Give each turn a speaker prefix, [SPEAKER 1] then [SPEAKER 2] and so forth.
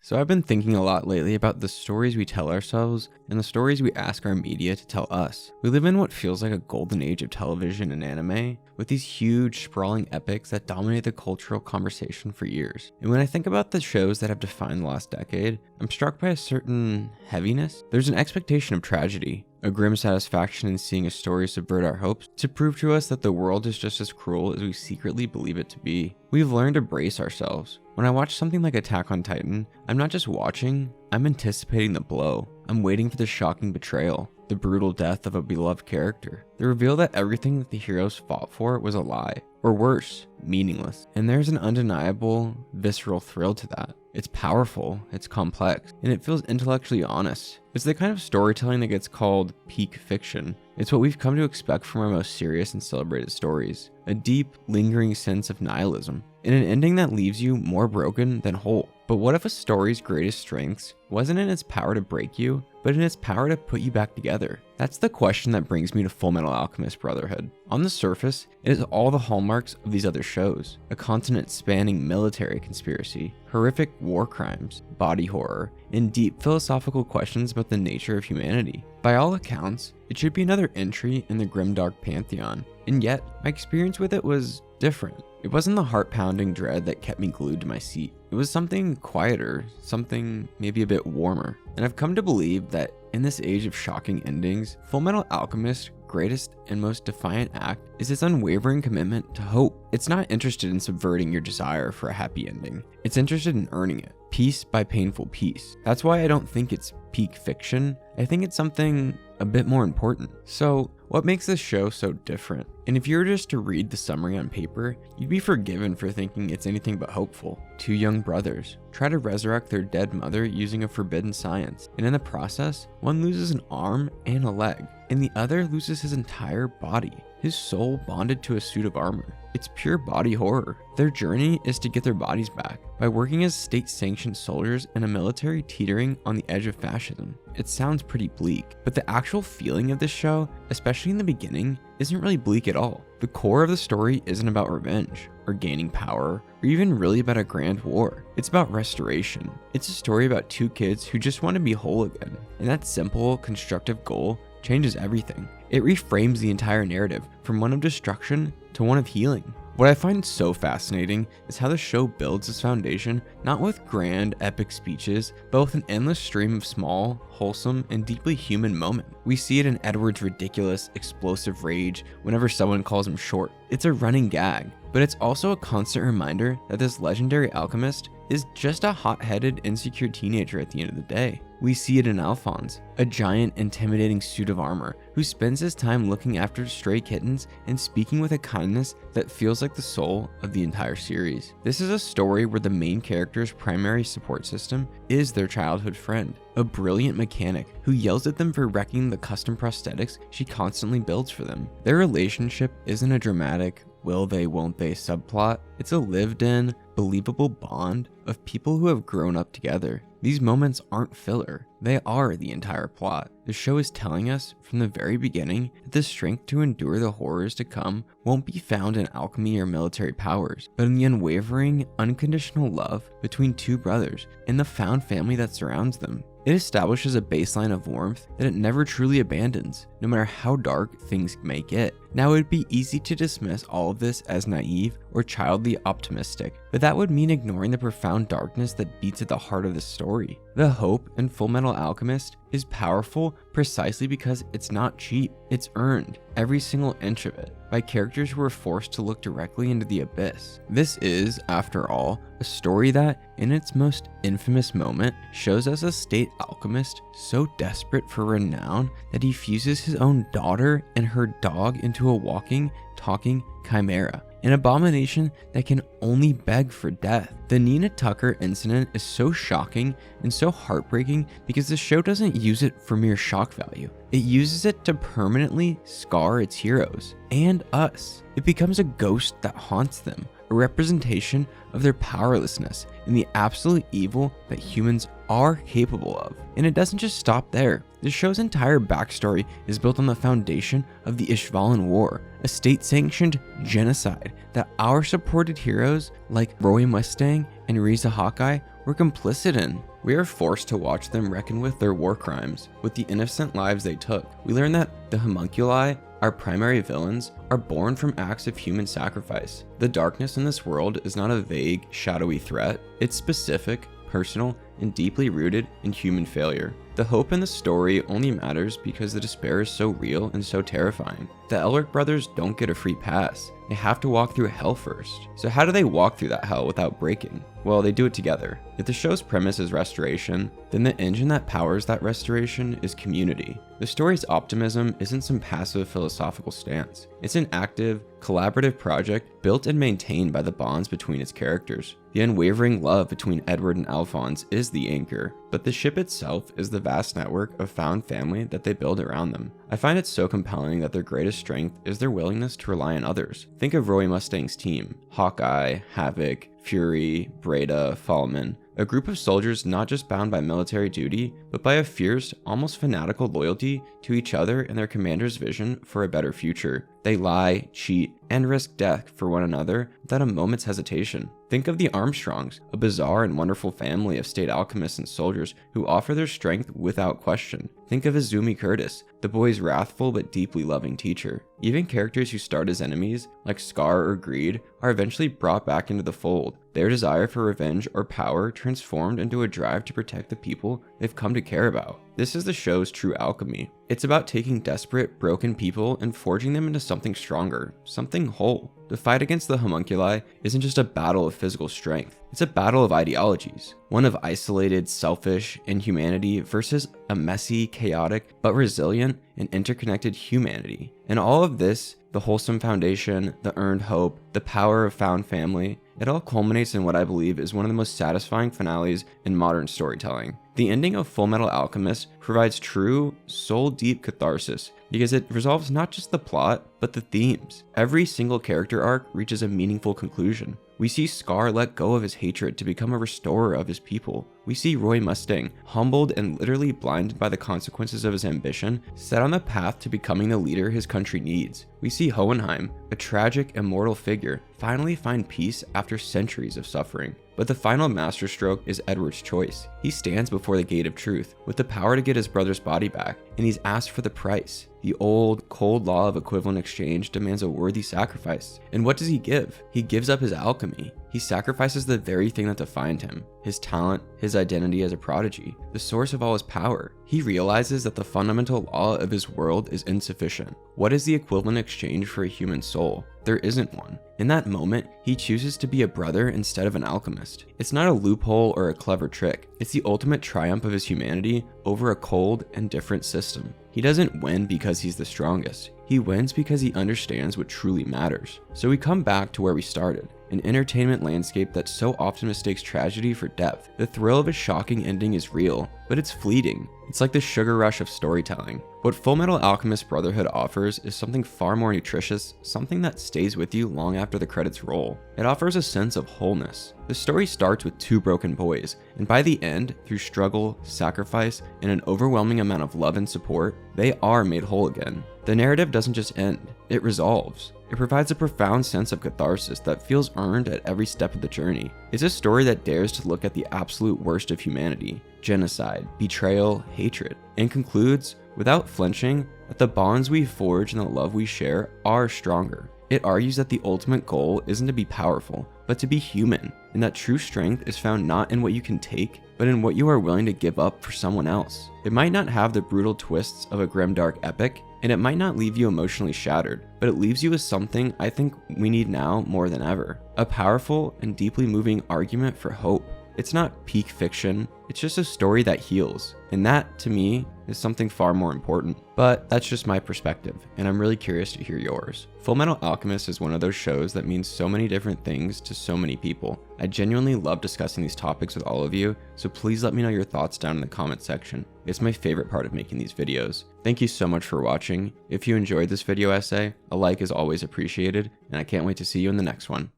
[SPEAKER 1] So I've been thinking a lot lately about the stories we tell ourselves and the stories we ask our media to tell us. We live in what feels like a golden age of television and anime, with these huge, sprawling epics that dominate the cultural conversation for years. And when I think about the shows that have defined the last decade, I'm struck by a certain heaviness. There's an expectation of tragedy, a grim satisfaction in seeing a story subvert our hopes to prove to us that the world is just as cruel as we secretly believe it to be. We've learned to brace ourselves. When I watch something like Attack on Titan, I'm not just watching, I'm anticipating the blow. I'm waiting for the shocking betrayal, the brutal death of a beloved character, the reveal that everything that the heroes fought for was a lie, or worse, meaningless. And there's an undeniable, visceral thrill to that. It's powerful, it's complex, and it feels intellectually honest. It's the kind of storytelling that gets called peak fiction. It's what we've come to expect from our most serious and celebrated stories. A deep, lingering sense of nihilism, and an ending that leaves you more broken than whole. But what if a story's greatest strengths wasn't in its power to break you, but in its power to put you back together? That's the question that brings me to Fullmetal Alchemist Brotherhood. On the surface, it is all the hallmarks of these other shows. A continent-spanning military conspiracy, horrific war crimes, body horror, and deep philosophical questions about the nature of humanity. By all accounts, it should be another entry in the grimdark pantheon, and yet, my experience with it was different. It wasn't the heart-pounding dread that kept me glued to my seat. It was something quieter, something maybe a bit warmer. And I've come to believe that in this age of shocking endings, Fullmetal Alchemist's greatest and most defiant act is its unwavering commitment to hope. It's not interested in subverting your desire for a happy ending. It's interested in earning it, piece by painful piece. That's why I don't think it's peak fiction. I think it's something a bit more important. So, what makes this show so different? And if you were just to read the summary on paper, you'd be forgiven for thinking it's anything but hopeful. Two young brothers try to resurrect their dead mother using a forbidden science, and in the process, one loses an arm and a leg, and the other loses his entire body, his soul bonded to a suit of armor. It's pure body horror. Their journey is to get their bodies back by working as state-sanctioned soldiers in a military teetering on the edge of fascism. It sounds pretty bleak, but the actual feeling of this show, especially in the beginning, isn't really bleak at all. The core of the story isn't about revenge, or gaining power, or even really about a grand war. It's about restoration. It's a story about two kids who just want to be whole again, and that simple, constructive goal changes everything. It reframes the entire narrative from one of destruction to one of healing. What I find so fascinating is how the show builds its foundation not with grand, epic speeches, but with an endless stream of small, wholesome, and deeply human moments. We see it in Edward's ridiculous, explosive rage whenever someone calls him short. It's a running gag, but it's also a constant reminder that this legendary alchemist is just a hot-headed, insecure teenager at the end of the day. We see it in Alphonse, a giant, intimidating suit of armor who spends his time looking after stray kittens and speaking with a kindness that feels like the soul of the entire series. This is a story where the main character's primary support system is their childhood friend, a brilliant mechanic who yells at them for wrecking the custom prosthetics she constantly builds for them. Their relationship isn't a dramatic, will they, won't they subplot. It's a lived-in, believable bond of people who have grown up together. These moments aren't filler, they are the entire plot. The show is telling us from the very beginning that the strength to endure the horrors to come won't be found in alchemy or military powers, but in the unwavering, unconditional love between two brothers and the found family that surrounds them. It establishes a baseline of warmth that it never truly abandons, no matter how dark things may get. Now, it would be easy to dismiss all of this as naive or childly optimistic, but that would mean ignoring the profound darkness that beats at the heart of the story. The hope in Fullmetal Alchemist is powerful precisely because it's not cheap. It's earned, every single inch of it, by characters who are forced to look directly into the abyss. This is, after all, a story that, in its most infamous moment, shows us a state alchemist so desperate for renown that he fuses his own daughter and her dog into a walking, talking chimera, an abomination that can only beg for death. The Nina Tucker incident is so shocking and so heartbreaking because the show doesn't use it for mere shock value. It uses it to permanently scar its heroes and us. It becomes a ghost that haunts them, a representation of their powerlessness and the absolute evil that humans are capable of. And it doesn't just stop there. The show's entire backstory is built on the foundation of the Ishvalan War, a state-sanctioned genocide that our supported heroes like Roy Mustang and Riza Hawkeye we're complicit in. We are forced to watch them reckon with their war crimes, with the innocent lives they took. We learn that the homunculi, our primary villains, are born from acts of human sacrifice. The darkness in this world is not a vague, shadowy threat. It's specific, personal, and deeply rooted in human failure. The hope in the story only matters because the despair is so real and so terrifying. The Elric brothers don't get a free pass. They have to walk through hell first. So how do they walk through that hell without breaking? Well, they do it together. If the show's premise is restoration, then the engine that powers that restoration is community. The story's optimism isn't some passive philosophical stance. It's an active, collaborative project built and maintained by the bonds between its characters. The unwavering love between Edward and Alphonse is the anchor, but the ship itself is the vast network of found family that they build around them. I find it so compelling that their greatest strength is their willingness to rely on others. Think of Roy Mustang's team: Hawkeye, Havoc, Fury, Breda, Fallman. A group of soldiers not just bound by military duty, but by a fierce, almost fanatical loyalty to each other and their commander's vision for a better future. They lie, cheat, and risk death for one another without a moment's hesitation. Think of the Armstrongs, a bizarre and wonderful family of state alchemists and soldiers who offer their strength without question. Think of Izumi Curtis, the boy's wrathful but deeply loving teacher. Even characters who start as enemies, like Scar or Greed, are eventually brought back into the fold. Their desire for revenge or power transformed into a drive to protect the people they've come to care about. This is the show's true alchemy. It's about taking desperate, broken people and forging them into something stronger, something whole. The fight against the homunculi isn't just a battle of physical strength. It's a battle of ideologies. One of isolated, selfish inhumanity versus a messy, chaotic, but resilient and interconnected humanity. And all of this, the Wholesome Foundation, the earned hope, the power of found family, it all culminates in what I believe is one of the most satisfying finales in modern storytelling. The ending of Fullmetal Alchemist provides true, soul-deep catharsis because it resolves not just the plot, but the themes. Every single character arc reaches a meaningful conclusion. We see Scar let go of his hatred to become a restorer of his people. We see Roy Mustang, humbled and literally blinded by the consequences of his ambition, set on the path to becoming the leader his country needs. We see Hohenheim, a tragic, immortal figure, finally find peace after centuries of suffering. But the final masterstroke is Edward's choice. He stands before the gate of truth, with the power to get his brother's body back, and he's asked for the price. The old, cold law of equivalent exchange demands a worthy sacrifice. And what does he give? He gives up his alchemy. He sacrifices the very thing that defined him, his talent, his identity as a prodigy, the source of all his power. He realizes that the fundamental law of his world is insufficient. What is the equivalent exchange for a human soul? There isn't one. In that moment, he chooses to be a brother instead of an alchemist. It's not a loophole or a clever trick. It's the ultimate triumph of his humanity over a cold and different system. He doesn't win because he's the strongest. He wins because he understands what truly matters. So we come back to where we started. An entertainment landscape that so often mistakes tragedy for depth. The thrill of a shocking ending is real, but it's fleeting. It's like the sugar rush of storytelling. What Fullmetal Alchemist Brotherhood offers is something far more nutritious, something that stays with you long after the credits roll. It offers a sense of wholeness. The story starts with two broken boys, and by the end, through struggle, sacrifice, and an overwhelming amount of love and support, they are made whole again. The narrative doesn't just end, it resolves. It provides a profound sense of catharsis that feels earned at every step of the journey. It's a story that dares to look at the absolute worst of humanity: genocide, betrayal, hatred, and concludes, without flinching, that the bonds we forge and the love we share are stronger. It argues that the ultimate goal isn't to be powerful, but to be human, and that true strength is found not in what you can take, but in what you are willing to give up for someone else. It might not have the brutal twists of a grimdark epic, and it might not leave you emotionally shattered, but it leaves you with something I think we need now more than ever: a powerful and deeply moving argument for hope. It's not peak fiction, it's just a story that heals, and that, to me, is something far more important. But that's just my perspective, and I'm really curious to hear yours. Fullmetal Alchemist is one of those shows that means so many different things to so many people. I genuinely love discussing these topics with all of you, so please let me know your thoughts down in the comment section. It's my favorite part of making these videos. Thank you so much for watching. If you enjoyed this video essay, a like is always appreciated, and I can't wait to see you in the next one.